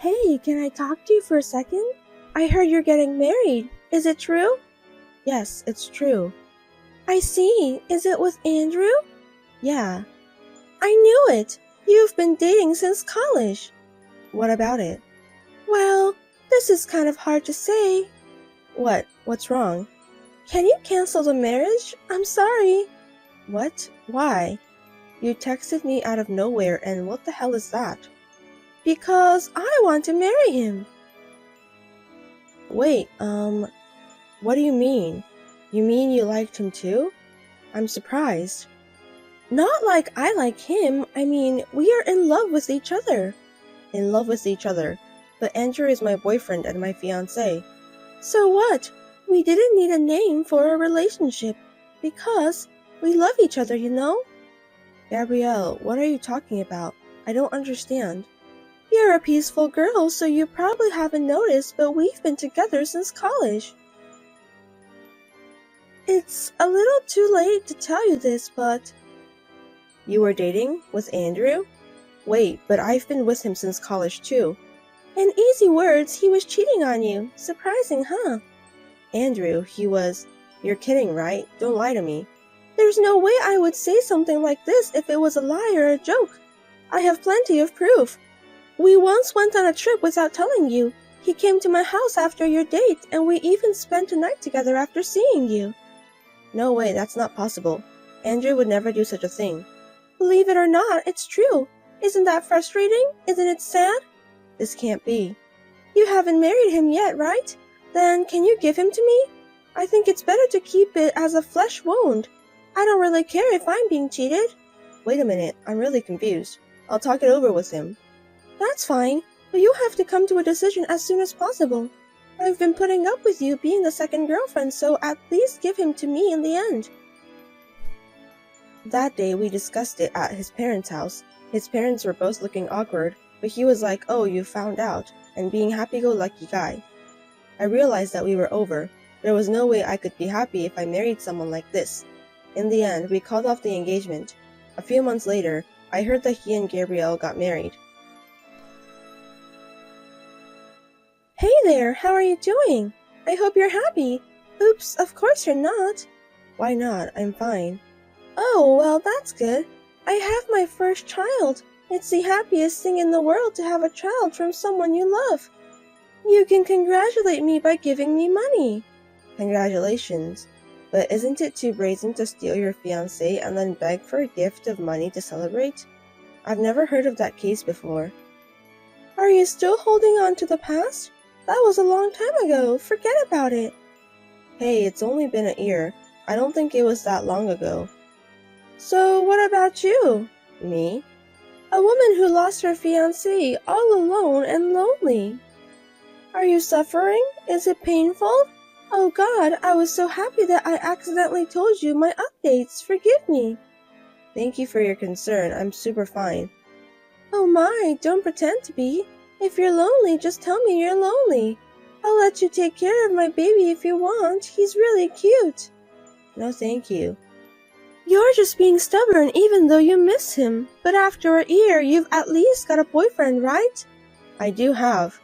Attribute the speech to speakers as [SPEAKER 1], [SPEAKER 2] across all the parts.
[SPEAKER 1] Hey, can I talk to you for a second? I heard you're getting married. Is it true?
[SPEAKER 2] Yes, it's true.
[SPEAKER 1] I see. Is it with Andrew?
[SPEAKER 2] Yeah.
[SPEAKER 1] I knew it. You've been dating since college.
[SPEAKER 2] What about it?
[SPEAKER 1] Well, this is kind of hard to say.
[SPEAKER 2] What? What's wrong?
[SPEAKER 1] Can you cancel the marriage? I'm sorry.
[SPEAKER 2] What? Why? You texted me out of nowhere, and what the hell is that?
[SPEAKER 1] Because I want to marry him.
[SPEAKER 2] Wait, what do you mean? You mean you liked him too? I'm surprised.
[SPEAKER 1] Not like I like him. I mean, we are in love with each other.
[SPEAKER 2] In love with each other. But Andrew is my boyfriend and my fiancé.
[SPEAKER 1] So what? We didn't need a name for a relationship. Because we love each other, you know?
[SPEAKER 2] Gabrielle, what are you talking about? I don't understand.
[SPEAKER 1] You're a peaceful girl, so you probably haven't noticed, but we've been together since college. It's a little too late to tell you this, but...
[SPEAKER 2] You were dating? With Andrew? Wait, but I've been with him since college too.
[SPEAKER 1] In easy words, he was cheating on you. Surprising, huh?
[SPEAKER 2] Andrew, he was... You're kidding, right? Don't lie to me.
[SPEAKER 1] There's no way I would say something like this if it was a lie or a joke. I have plenty of proof. We once went on a trip without telling you. He came to my house after your date, and we even spent a night together after seeing you.
[SPEAKER 2] No way, that's not possible. Andrew would never do such a thing.
[SPEAKER 1] Believe it or not, it's true. Isn't that frustrating? Isn't it sad?
[SPEAKER 2] This can't be.
[SPEAKER 1] You haven't married him yet, right? Then can you give him to me? I think it's better to keep it as a flesh wound. I don't really care if I'm being cheated.
[SPEAKER 2] Wait a minute, I'm really confused. I'll talk it over with him.
[SPEAKER 1] That's fine, but you have to come to a decision as soon as possible. I've been putting up with you being the second girlfriend, so at least give him to me in the end.
[SPEAKER 2] That day we discussed it at his parents' house. His parents were both looking awkward, but he was like, "Oh, you found out," and being happy-go-lucky guy. I realized that we were over. There was no way I could be happy if I married someone like this. In the end, we called off the engagement. A few months later, I heard that he and Gabrielle got married.
[SPEAKER 1] Hey there, how are you doing? I hope you're happy. Oops, of course you're not.
[SPEAKER 2] Why not? I'm fine.
[SPEAKER 1] Oh, well, that's good. I have my first child. It's the happiest thing in the world to have a child from someone you love. You can congratulate me by giving me money.
[SPEAKER 2] Congratulations. But isn't it too brazen to steal your fiancé and then beg for a gift of money to celebrate? I've never heard of that case before.
[SPEAKER 1] Are you still holding on to the past? That was a long time ago. Forget about it.
[SPEAKER 2] Hey, it's only been a year. I don't think it was that long ago.
[SPEAKER 1] So what about you?
[SPEAKER 2] Me?
[SPEAKER 1] A woman who lost her fiancé all alone and lonely. Are you suffering? Is it painful? Oh God, I was so happy that I accidentally told you my updates. Forgive me.
[SPEAKER 2] Thank you for your concern. I'm super fine.
[SPEAKER 1] Oh my, don't pretend to be. If you're lonely, just tell me you're lonely. I'll let you take care of my baby if you want. He's really cute.
[SPEAKER 2] No, thank you.
[SPEAKER 1] You're just being stubborn even though you miss him. But after a year, you've at least got a boyfriend, right?
[SPEAKER 2] I do have.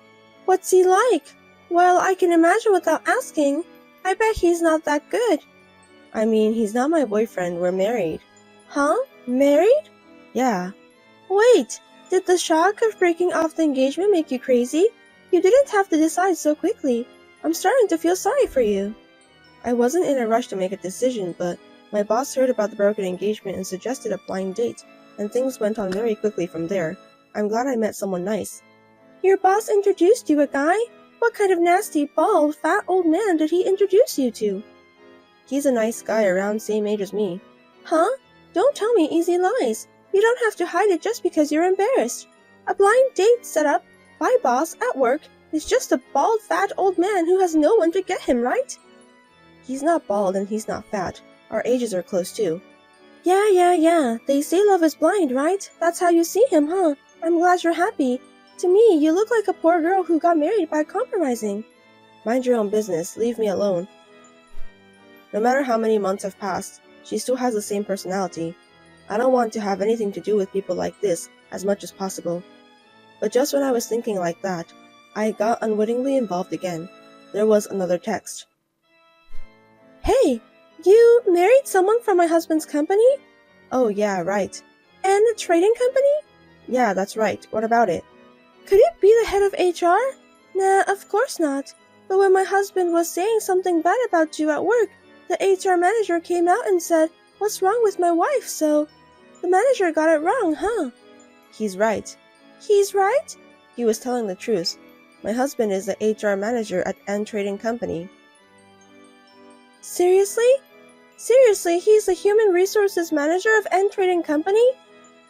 [SPEAKER 1] What's he like? Well, I can imagine without asking. I bet he's not that good.
[SPEAKER 2] I mean, he's not my boyfriend. We're married.
[SPEAKER 1] Huh? Married?
[SPEAKER 2] Yeah.
[SPEAKER 1] Wait, did the shock of breaking off the engagement make you crazy? You didn't have to decide so quickly. I'm starting to feel sorry for you.
[SPEAKER 2] I wasn't in a rush to make a decision, but my boss heard about the broken engagement and suggested a blind date, and things went on very quickly from there. I'm glad I met someone nice.
[SPEAKER 1] Your boss introduced you a guy? What kind of nasty, bald, fat old man did he introduce you to?
[SPEAKER 2] He's a nice guy around same age as me.
[SPEAKER 1] Huh? Don't tell me easy lies. You don't have to hide it just because you're embarrassed. A blind date set up by boss at work is just a bald, fat old man who has no one to get him, right?
[SPEAKER 2] He's not bald and he's not fat. Our ages are close too.
[SPEAKER 1] Yeah. They say love is blind, right? That's how you see him, huh? I'm glad you're happy. To me, you look like a poor girl who got married by compromising.
[SPEAKER 2] Mind your own business. Leave me alone. No matter how many months have passed, she still has the same personality. I don't want to have anything to do with people like this as much as possible. But just when I was thinking like that, I got unwittingly involved again. There was another text.
[SPEAKER 1] Hey, you married someone from my husband's company?
[SPEAKER 2] Oh yeah, right.
[SPEAKER 1] And a trading company?
[SPEAKER 2] Yeah, that's right. What about it?
[SPEAKER 1] Could it be the head of HR? Nah, of course not. But when my husband was saying something bad about you at work, the HR manager came out and said, "What's wrong with my wife?" So, the manager got it wrong, huh?
[SPEAKER 2] He's right.
[SPEAKER 1] He's right?
[SPEAKER 2] He was telling the truth. My husband is the HR manager at N Trading Company.
[SPEAKER 1] Seriously? Seriously, he's the human resources manager of N Trading Company?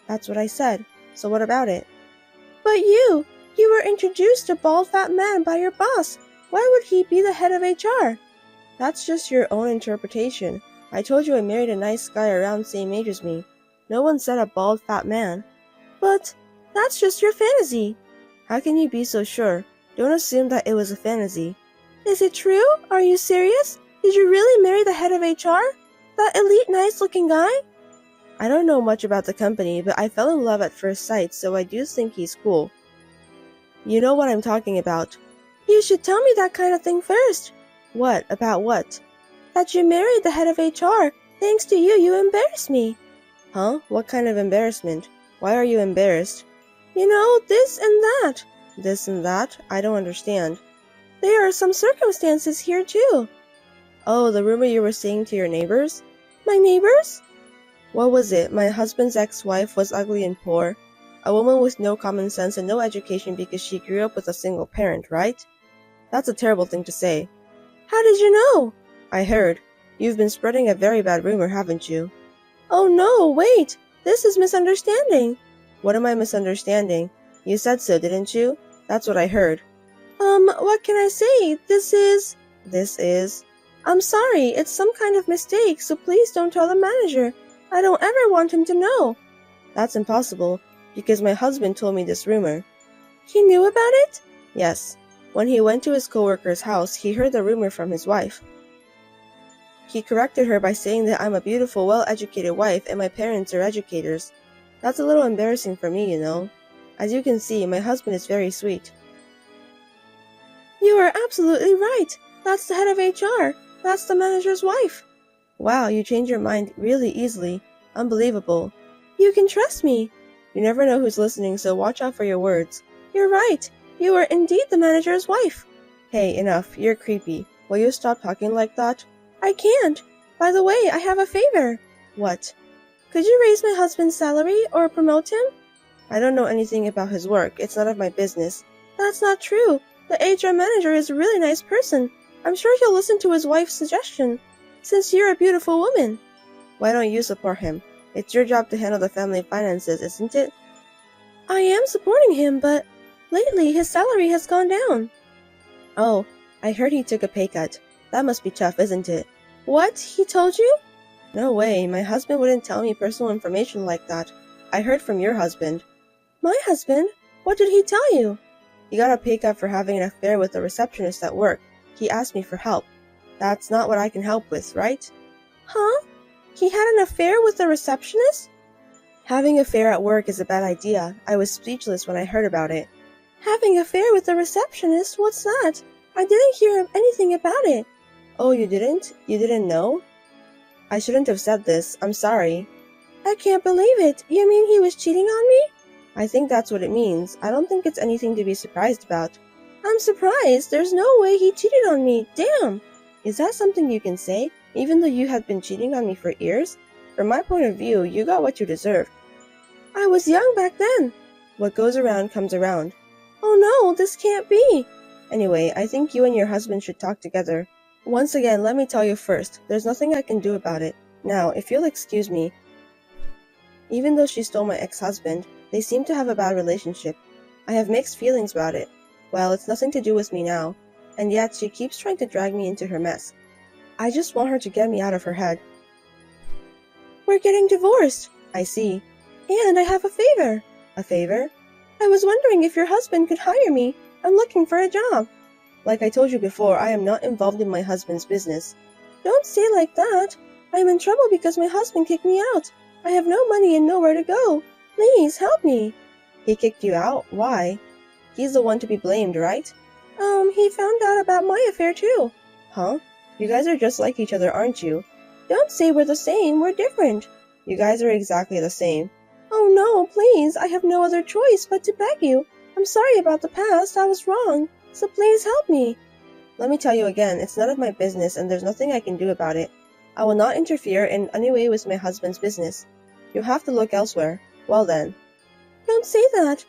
[SPEAKER 2] That's what I said. So what about it?
[SPEAKER 1] But you were introduced to bald fat man by your boss. Why would he be the head of HR?
[SPEAKER 2] That's just your own interpretation. I told you I married a nice guy around the same age as me. No one said a bald fat man.
[SPEAKER 1] But that's just your fantasy.
[SPEAKER 2] How can you be so sure? Don't assume that it was a fantasy.
[SPEAKER 1] Is it true? Are you serious? Did you really marry the head of HR? That elite nice-looking guy?
[SPEAKER 2] I don't know much about the company, but I fell in love at first sight, so I do think he's cool. You know what I'm talking about.
[SPEAKER 1] You should tell me that kind of thing first.
[SPEAKER 2] What? About what?
[SPEAKER 1] That you married the head of HR. Thanks to you, you embarrass me.
[SPEAKER 2] Huh? What kind of embarrassment? Why are you embarrassed?
[SPEAKER 1] You know, this and that.
[SPEAKER 2] This and that? I don't understand.
[SPEAKER 1] There are some circumstances here, too.
[SPEAKER 2] Oh, the rumor you were saying to your neighbors?
[SPEAKER 1] My neighbors?
[SPEAKER 2] What was it? My husband's ex-wife was ugly and poor. A woman with no common sense and no education because she grew up with a single parent, right? That's a terrible thing to say.
[SPEAKER 1] How did you know?
[SPEAKER 2] I heard. You've been spreading a very bad rumor, haven't you?
[SPEAKER 1] Oh no, wait. This is misunderstanding.
[SPEAKER 2] What am I misunderstanding? You said so, didn't you? That's what I heard.
[SPEAKER 1] What can I say? This is... I'm sorry, it's some kind of mistake, so please don't tell the manager. I don't ever want him to know.
[SPEAKER 2] That's impossible, because my husband told me this rumor.
[SPEAKER 1] He knew about it?
[SPEAKER 2] Yes. When he went to his coworker's house, he heard the rumor from his wife. He corrected her by saying that I'm a beautiful, well-educated wife and my parents are educators. That's a little embarrassing for me, you know. As you can see, my husband is very sweet.
[SPEAKER 1] You are absolutely right. That's the head of HR. That's the manager's wife.
[SPEAKER 2] Wow, you change your mind really easily. Unbelievable.
[SPEAKER 1] You can trust me.
[SPEAKER 2] You never know who's listening, so watch out for your words.
[SPEAKER 1] You're right. You are indeed the manager's wife.
[SPEAKER 2] Hey, enough. You're creepy. Will you stop talking like that?
[SPEAKER 1] I can't. By the way, I have a favor.
[SPEAKER 2] What?
[SPEAKER 1] Could you raise my husband's salary or promote him?
[SPEAKER 2] I don't know anything about his work. It's none of my business.
[SPEAKER 1] That's not true. The HR manager is a really nice person. I'm sure he'll listen to his wife's suggestion, since you're a beautiful woman.
[SPEAKER 2] Why don't you support him? It's your job to handle the family finances, isn't it?
[SPEAKER 1] I am supporting him, but lately his salary has gone down.
[SPEAKER 2] Oh, I heard he took a pay cut. That must be tough, isn't it?
[SPEAKER 1] What? He told you?
[SPEAKER 2] No way. My husband wouldn't tell me personal information like that. I heard from your husband.
[SPEAKER 1] My husband? What did he tell you?
[SPEAKER 2] He got a pay cut for having an affair with a receptionist at work. He asked me for help. That's not what I can help with, right?
[SPEAKER 1] Huh? He had an affair with a receptionist?
[SPEAKER 2] Having an affair at work is a bad idea. I was speechless when I heard about it.
[SPEAKER 1] Having an affair with a receptionist? What's that? I didn't hear anything about it.
[SPEAKER 2] Oh, you didn't? You didn't know? I shouldn't have said this. I'm sorry.
[SPEAKER 1] I can't believe it. You mean he was cheating on me?
[SPEAKER 2] I think that's what it means. I don't think it's anything to be surprised about.
[SPEAKER 1] I'm surprised. There's no way he cheated on me. Damn.
[SPEAKER 2] Is that something you can say, even though you had been cheating on me for years? From my point of view, you got what you deserved.
[SPEAKER 1] I was young back then.
[SPEAKER 2] What goes around comes around.
[SPEAKER 1] Oh no, this can't be.
[SPEAKER 2] Anyway, I think you and your husband should talk together. Once again, let me tell you first, there's nothing I can do about it. Now, if you'll excuse me. Even though she stole my ex-husband, they seem to have a bad relationship. I have mixed feelings about it. Well, it's nothing to do with me now. And yet, she keeps trying to drag me into her mess. I just want her to get me out of her head.
[SPEAKER 1] We're getting divorced.
[SPEAKER 2] I see.
[SPEAKER 1] And I have a favor.
[SPEAKER 2] A favor?
[SPEAKER 1] I was wondering if your husband could hire me. I'm looking for a job.
[SPEAKER 2] Like I told you before, I am not involved in my husband's business.
[SPEAKER 1] Don't say like that. I am in trouble because my husband kicked me out. I have no money and nowhere to go. Please help me.
[SPEAKER 2] He kicked you out? Why? He's the one to be blamed, right?
[SPEAKER 1] He found out about my affair too.
[SPEAKER 2] Huh? You guys are just like each other, aren't you?
[SPEAKER 1] Don't say we're the same, we're different.
[SPEAKER 2] You guys are exactly the same.
[SPEAKER 1] Oh no, please, I have no other choice but to beg you. I'm sorry about the past, I was wrong, so please help me.
[SPEAKER 2] Let me tell you again, it's none of my business and there's nothing I can do about it. I will not interfere in any way with my husband's business. You'll have to look elsewhere. Well then.
[SPEAKER 1] Don't say that.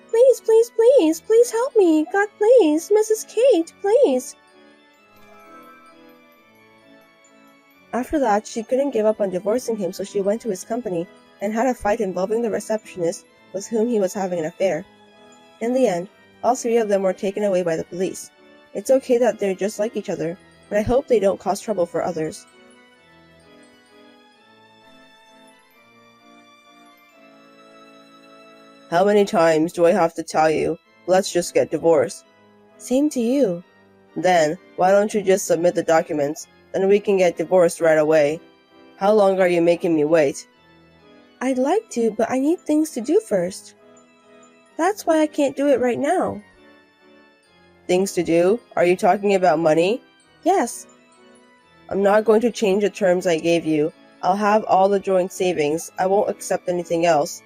[SPEAKER 1] Please, please, please, please help me. God, please. Mrs. Kate, please.
[SPEAKER 2] After that, she couldn't give up on divorcing him, so she went to his company and had a fight involving the receptionist with whom he was having an affair. In the end, all three of them were taken away by the police. It's okay that they're just like each other, but I hope they don't cause trouble for others. How many times do I have to tell you, let's just get divorced?
[SPEAKER 1] Same to you.
[SPEAKER 2] Then, why don't you just submit the documents, then we can get divorced right away. How long are you making me wait?
[SPEAKER 1] I'd like to, but I need things to do first. That's why I can't do it right now.
[SPEAKER 2] Things to do? Are you talking about money?
[SPEAKER 1] Yes.
[SPEAKER 2] I'm not going to change the terms I gave you. I'll have all the joint savings. I won't accept anything else.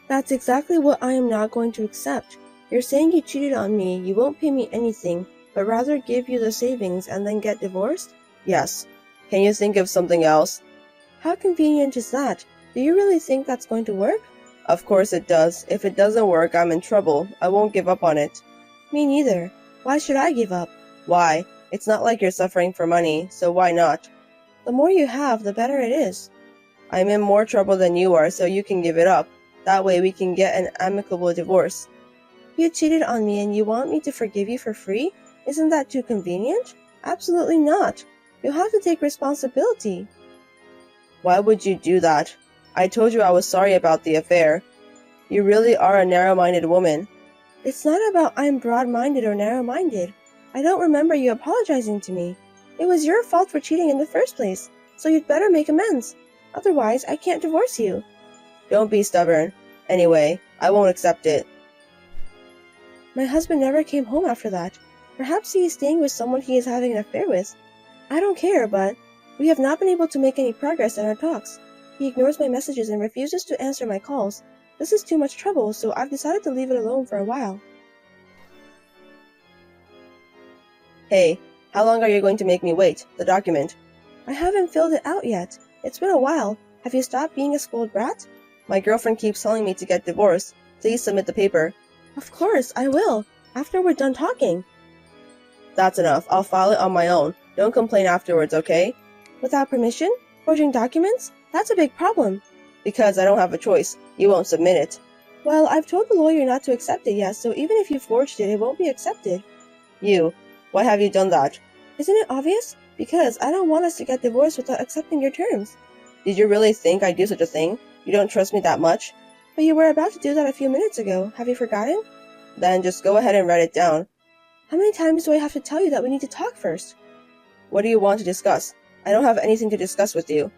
[SPEAKER 1] That's exactly what I am not going to accept. You're saying you cheated on me, you won't pay me anything, but rather give you the savings and then get divorced?
[SPEAKER 2] Yes. Can you think of something else?
[SPEAKER 1] How convenient is that? Do you really think that's going to work?
[SPEAKER 2] Of course it does. If it doesn't work, I'm in trouble. I won't give up on it.
[SPEAKER 1] Me neither. Why should I give up?
[SPEAKER 2] Why? It's not like you're suffering for money, so why not?
[SPEAKER 1] The more you have, the better it is.
[SPEAKER 2] I'm in more trouble than you are, so you can give it up. That way we can get an amicable divorce.
[SPEAKER 1] You cheated on me and you want me to forgive you for free? Isn't that too convenient? Absolutely not. You'll have to take responsibility.
[SPEAKER 2] Why would you do that? I told you I was sorry about the affair. You really are a narrow-minded woman.
[SPEAKER 1] It's not about I'm broad-minded or narrow-minded. I don't remember you apologizing to me. It was your fault for cheating in the first place, so you'd better make amends. Otherwise, I can't divorce you.
[SPEAKER 2] Don't be stubborn. Anyway, I won't accept it.
[SPEAKER 1] My husband never came home after that. Perhaps he is staying with someone he is having an affair with. I don't care, but we have not been able to make any progress in our talks. He ignores my messages and refuses to answer my calls. This is too much trouble, so I've decided to leave it alone for a while.
[SPEAKER 2] Hey, how long are you going to make me wait? The document.
[SPEAKER 1] I haven't filled it out yet. It's been a while. Have you stopped being a spoiled brat?
[SPEAKER 2] My girlfriend keeps telling me to get divorced. Please submit the paper.
[SPEAKER 1] Of course, I will. After we're done talking.
[SPEAKER 2] That's enough. I'll file it on my own. Don't complain afterwards, okay?
[SPEAKER 1] Without permission? Forging documents? That's a big problem.
[SPEAKER 2] Because I don't have a choice. You won't submit it.
[SPEAKER 1] Well, I've told the lawyer not to accept it yet, so even if you forged it, it won't be accepted.
[SPEAKER 2] Why have you done that?
[SPEAKER 1] Isn't it obvious? Because I don't want us to get divorced without accepting your terms.
[SPEAKER 2] Did you really think I'd do such a thing? You don't trust me that much?
[SPEAKER 1] But you were about to do that a few minutes ago. Have you forgotten?
[SPEAKER 2] Then just go ahead and write it down.
[SPEAKER 1] How many times do I have to tell you that we need to talk first?
[SPEAKER 2] What do you want to discuss? I don't have anything to discuss with you.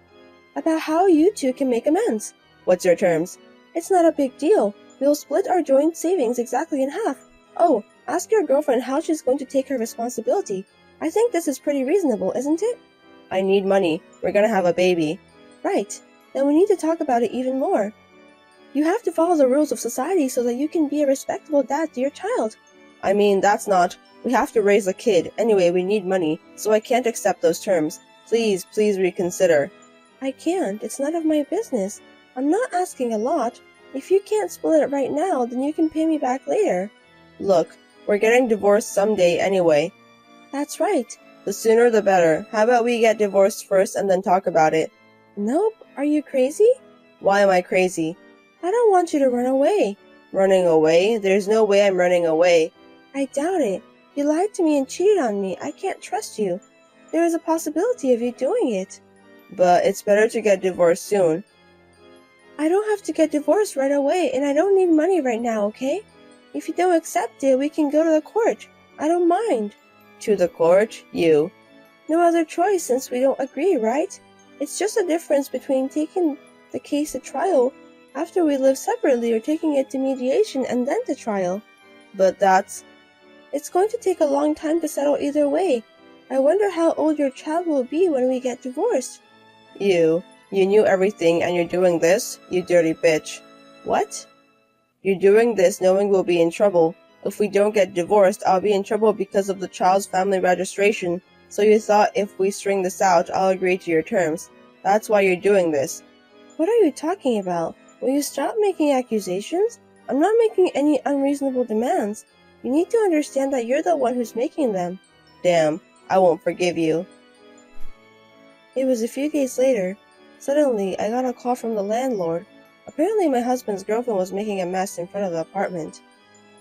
[SPEAKER 1] About how you two can make amends.
[SPEAKER 2] What's your terms?
[SPEAKER 1] It's not a big deal. We'll split our joint savings exactly in half. Oh, ask your girlfriend how she's going to take her responsibility. I think this is pretty reasonable, isn't it?
[SPEAKER 2] I need money. We're gonna have a baby.
[SPEAKER 1] Right. Then we need to talk about it even more. You have to follow the rules of society so that you can be a respectable dad to your child.
[SPEAKER 2] I mean, that's not... We have to raise a kid. Anyway, we need money, so I can't accept those terms. Please reconsider.
[SPEAKER 1] I can't. It's none of my business. I'm not asking a lot. If you can't split it right now, then you can pay me back later.
[SPEAKER 2] Look, we're getting divorced someday anyway.
[SPEAKER 1] That's right.
[SPEAKER 2] The sooner the better. How about we get divorced first and then talk about it?
[SPEAKER 1] Nope. Are you crazy?
[SPEAKER 2] Why am I crazy?
[SPEAKER 1] I don't want you to run away.
[SPEAKER 2] Running away? There's no way I'm running away.
[SPEAKER 1] I doubt it. You lied to me and cheated on me. I can't trust you. There is a possibility of you doing it.
[SPEAKER 2] But it's better to get divorced soon.
[SPEAKER 1] I don't have to get divorced right away, and I don't need money right now, okay? If you don't accept it, we can go to the court. I don't mind.
[SPEAKER 2] To the court? You.
[SPEAKER 1] No other choice since we don't agree, right? It's just a difference between taking the case to trial After we live separately, you're taking it to mediation and then to trial.
[SPEAKER 2] But that's...
[SPEAKER 1] It's going to take a long time to settle either way. I wonder how old your child will be when we get divorced.
[SPEAKER 2] You knew everything and you're doing this? You dirty bitch.
[SPEAKER 1] What?
[SPEAKER 2] You're doing this knowing we'll be in trouble. If we don't get divorced, I'll be in trouble because of the child's family registration. So you thought if we string this out, I'll agree to your terms. That's why you're doing this.
[SPEAKER 1] What are you talking about? Will you stop making accusations? I'm not making any unreasonable demands. You need to understand that you're the one who's making them.
[SPEAKER 2] Damn, I won't forgive you.
[SPEAKER 1] It was a few days later. Suddenly, I got a call from the landlord. Apparently, my husband's girlfriend was making a mess in front of the apartment.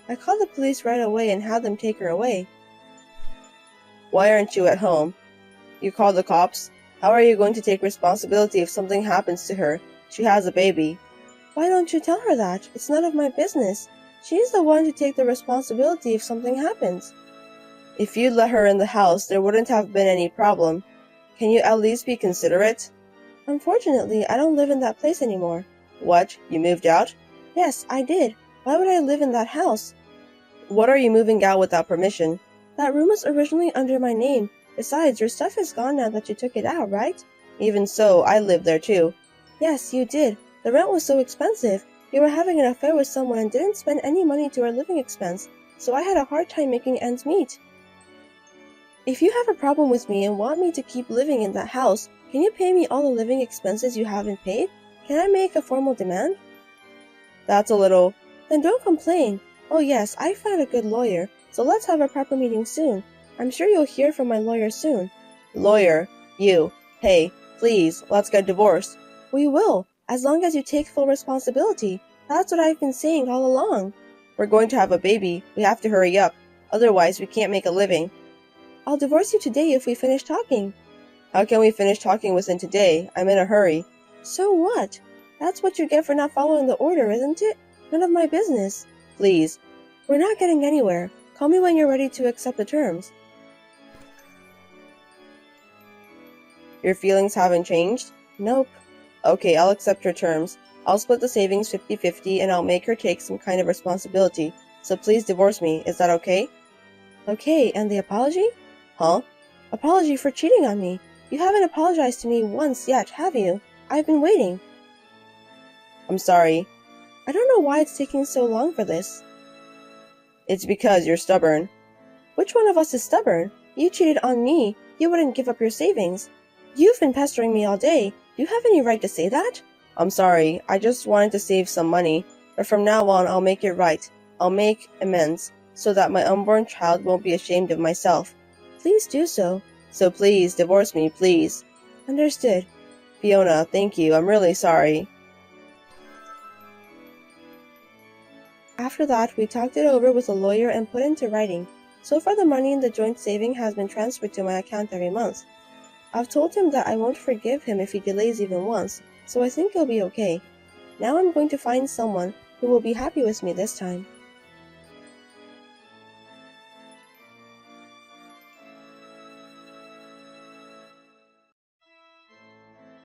[SPEAKER 1] I called the police right away and had them take her away.
[SPEAKER 2] Why aren't you at home? You called the cops? How are you going to take responsibility if something happens to her? She has a baby.
[SPEAKER 1] Why don't you tell her that? It's none of my business. She's the one to take the responsibility if something happens.
[SPEAKER 2] If you'd let her in the house, there wouldn't have been any problem. Can you at least be considerate?
[SPEAKER 1] Unfortunately, I don't live in that place anymore.
[SPEAKER 2] What? You moved out?
[SPEAKER 1] Yes, I did. Why would I live in that house?
[SPEAKER 2] What are you moving out without permission?
[SPEAKER 1] That room was originally under my name. Besides, your stuff is gone now that you took it out, right?
[SPEAKER 2] Even so, I lived there too.
[SPEAKER 1] Yes, you did. The rent was so expensive. You were having an affair with someone and didn't spend any money to our living expense, so I had a hard time making ends meet. If you have a problem with me and want me to keep living in that house, can you pay me all the living expenses you haven't paid? Can I make a formal demand?
[SPEAKER 2] That's a little...
[SPEAKER 1] Then don't complain. Oh yes, I found a good lawyer, so let's have a proper meeting soon. I'm sure you'll hear from my lawyer soon.
[SPEAKER 2] Lawyer? You? Hey, please, let's get divorced.
[SPEAKER 1] We will, as long as you take full responsibility. That's what I've been saying all along.
[SPEAKER 2] We're going to have a baby. We have to hurry up. Otherwise, we can't make a living.
[SPEAKER 1] I'll divorce you today if we finish talking.
[SPEAKER 2] How can we finish talking within today? I'm in a hurry.
[SPEAKER 1] So what? That's what you get for not following the order, isn't it? None of my business.
[SPEAKER 2] Please.
[SPEAKER 1] We're not getting anywhere. Call me when you're ready to accept the terms.
[SPEAKER 2] Your feelings haven't changed?
[SPEAKER 1] Nope.
[SPEAKER 2] Okay, I'll accept your terms. I'll split the savings 50-50 and I'll make her take some kind of responsibility. So please divorce me. Is that okay?
[SPEAKER 1] Okay, and the apology?
[SPEAKER 2] Huh?
[SPEAKER 1] Apology for cheating on me. You haven't apologized to me once yet, have you? I've been waiting.
[SPEAKER 2] I'm sorry.
[SPEAKER 1] I don't know why it's taking so long for this.
[SPEAKER 2] It's because you're stubborn.
[SPEAKER 1] Which one of us is stubborn? You cheated on me. You wouldn't give up your savings. You've been pestering me all day. Do you have any right to say that?
[SPEAKER 2] I'm sorry. I just wanted to save some money. But from now on, I'll make it right. I'll make amends so that my unborn child won't be ashamed of myself.
[SPEAKER 1] Please do so.
[SPEAKER 2] So please, divorce me, please.
[SPEAKER 1] Understood.
[SPEAKER 2] Fiona, thank you. I'm really sorry.
[SPEAKER 1] After that, we talked it over with a lawyer and put into writing. So far, the money in the joint saving has been transferred to my account every month. I've told him that I won't forgive him if he delays even once, so I think he'll be okay. Now I'm going to find someone who will be happy with me this time.